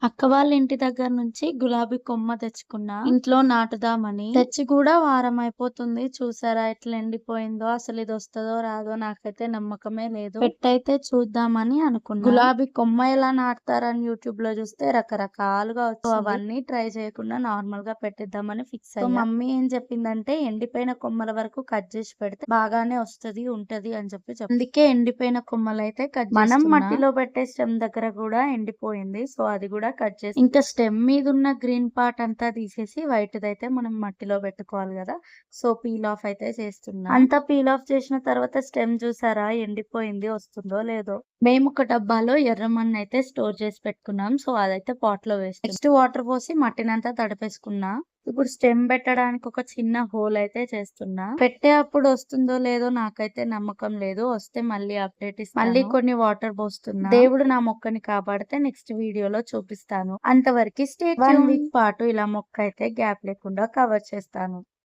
అక్క వాళ్ళ ఇంటి దగ్గర నుంచి గులాబీ కొమ్మ తెచ్చుకున్నా. ఇంట్లో నాటుదామని. తెచ్చి కూడా వారం అయిపోతుంది. చూసారా ఎట్లా ఎండిపోయిందో. అసలు ఇది వస్తదో రాదో నాకైతే నమ్మకమే లేదు. పెట్టయితే చూద్దామని అనుకున్నా. గులాబీ కొమ్మ ఎలా నాటుతారని యూట్యూబ్ లో చూస్తే రకరకాలుగా వచ్చింది. అవన్నీ ట్రై చేయకుండా నార్మల్ గా పెట్టిద్దామని ఫిక్స్ అయ్యా. మమ్మీ ఏం చెప్పిందంటే ఎండిపోయిన కొమ్మల వరకు కట్ చేసి పెడితే బాగానే వస్తది ఉంటది అని చెప్పి అందుకే ఎండిపోయిన కొమ్మలు అయితే కట్ మనం మట్టిలో పెట్టే స్టెమ్ దగ్గర కూడా ఎండిపోయింది. సో అది కూడా కట్ చేసి ఇంకా స్టెమ్ మీద ఉన్న గ్రీన్ పార్ట్ అంతా తీసేసి వైట్ అయితే మనం మట్టిలో పెట్టుకోవాలి కదా. సో పీల్ ఆఫ్ అయితే చేస్తున్నా. అంతా పీల్ ఆఫ్ చేసిన తర్వాత స్టెమ్ చూసారా ఎండిపోయింది. వస్తుందో లేదో. మేము ఒక డబ్బాలో ఎర్రమన్ను అయితే స్టోర్ చేసి పెట్టుకున్నాం. సో అదైతే పాట్ లో వేసి నెక్స్ట్ వాటర్ పోసి మట్టినంతా తడిపేసుకున్నా. ఇప్పుడు స్టెమ్ పెట్టడానికి ఒక చిన్న హోల్ అయితే చేస్తున్నా. పెట్టే అప్పుడు వస్తుందో లేదో నాకైతే నమ్మకం లేదు. వస్తే మళ్ళీ అప్డేట్ ఇస్తాను. మళ్ళీ కొన్ని వాటర్ పోస్తున్నా. దేవుడు నా మొక్కని కాపాడితే నెక్స్ట్ వీడియోలో చూపిస్తాను. అంతవరకు స్టే 1 వీక్ పాటు ఇలా మొక్క అయితే గ్యాప్ లేకుండా కవర్ చేస్తాను.